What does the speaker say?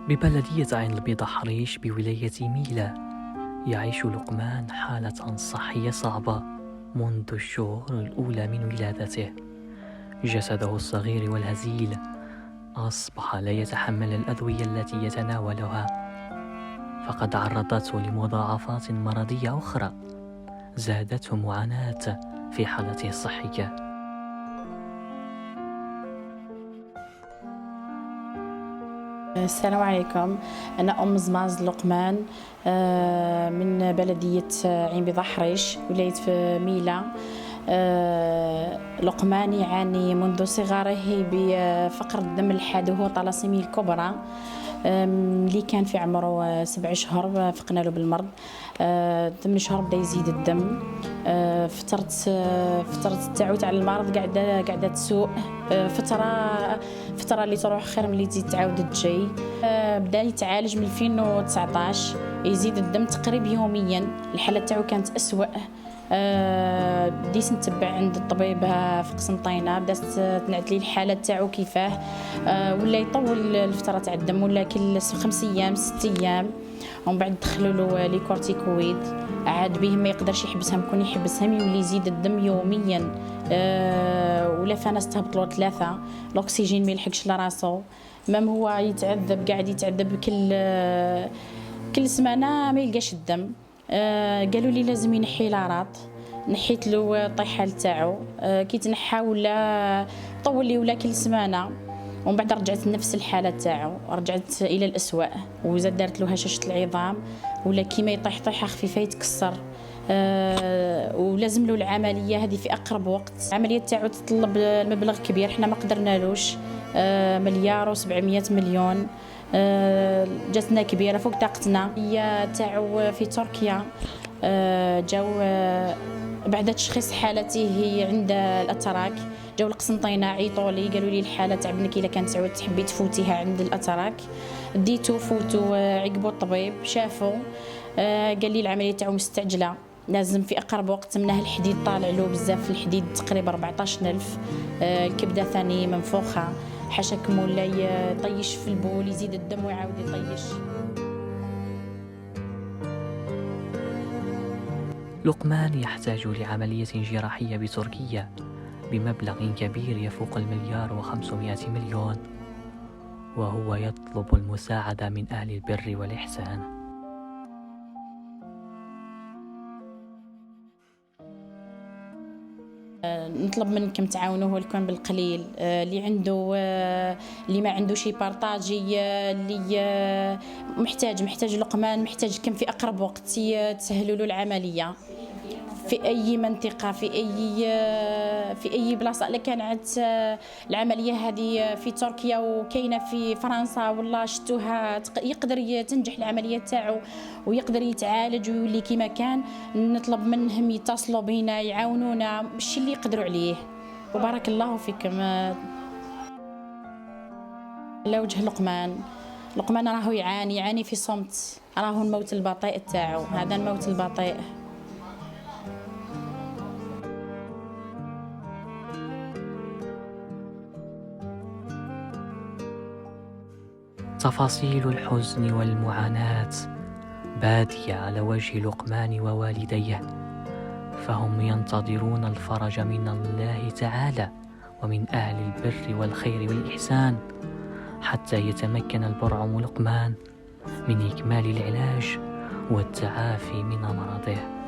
ببلدية عين البيضة حريش بولاية ميلا، يعيش لقمان حالة صحية صعبة منذ الشهور الأولى من ولادته. جسده الصغير والهزيل أصبح لا يتحمل الأدوية التي يتناولها، فقد عرضته لمضاعفات مرضية أخرى زادته معاناة في حالته الصحية. السلام عليكم. أنا أم زماز لقمان من بلدية عين بيضة حريش ولاية ميلا. لقمان يعاني منذ صغره بفقر الدم الحاد وهو طلاسيميا الكبرى. اللي كان في عمره 7 شهور فقنا له بالمرض. 8 شهور بدا يزيد الدم. فترة التعود على المرض قاعدة تسوء. فترة اللي تروح خير من اللي تزيد تعاود تجي. بدا يتعالج من 2019، يزيد الدم تقريبا يوميا. الحالة تاعو كانت أسوأ. بديت نتبع عند الطبيبة في قسنطينة، بدات تنعت لي الحالة تاعو كيفاه. ولا يطول الفترة تاع الدم، ولا كل 5 أيام 6 أيام، ومن بعد دخلوا له لي كورتيكويد. عاد به ما يقدرش يحبسهم، كون يحبسهم يولي يزيد الدم يوميا. ولا فانس تهبط له 3، الاكسجين ما يلحقش لراسو. مام هو يتعذب، قاعد يتعذب كل سمانة ما يلقاش الدم. قالوا لي لازم ينحي لاراط. نحيت له الطيحه تاعو. كي تنحى ولا طول لي ولا كل سمانه، ومن بعد رجعت نفس الحاله تاعو، رجعت الى الاسوأ. وزاد دارت له هشاشه العظام، ولا كيما يطيح طيحه خفيفه يتكسر. ولازم له العمليه هذه في اقرب وقت. العمليه تاعو تطلب مبلغ كبير، حنا ما قدرنالوش. 1,700,000,000. جاتنا كبيره فوق طاقتنا. هي تاعو في تركيا. جاو بعد تشخيص حالته عند الاتراك، جاو القسنطينه عيطوا لي قالوا لي الحاله تاع بنك الا كانت تعود تحبي تفوتيها عند الاتراك. ديتو فوتو، عقبوا الطبيب شافوا. قال لي العمليه تاعو مستعجله، لازم في اقرب وقت. منه الحديد طالع له بزاف، الحديد تقريبا 14,000. الكبده ثاني منفوخه، حاشاكم ولا يطيش في البول، يزيد الدم ويعاود يطيش. لقمان يحتاج لعملية جراحية بتركيا بمبلغ كبير يفوق 1,500,000,000، وهو يطلب المساعدة من أهل البر والإحسان. نطلب منكم تعاونوه الكون بالقليل. اللي ما عنده شي بارطاجي، اللي محتاج لقمان، محتاجكم في اقرب وقت تسهلوا له العمليه في اي منطقه، في اي بلاصه. الا كانت العمليه هذه في تركيا وكاينه في فرنسا ولا شتوها، يقدر تنجح العمليه تاعو ويقدر يتعالج ويولي كيما كان. نطلب منهم يتصلوا بينا يعاونونا بالشي اللي يقدروا عليه. وبارك الله فيكم. على وجه لقمان راهو يعاني في صمت. راهو الموت البطيء تاعو، هذا الموت البطيء. تفاصيل الحزن والمعاناة بادية على وجه لقمان ووالديه، فهم ينتظرون الفرج من الله تعالى ومن أهل البر والخير والإحسان، حتى يتمكن البرعم لقمان من إكمال العلاج والتعافي من مرضه.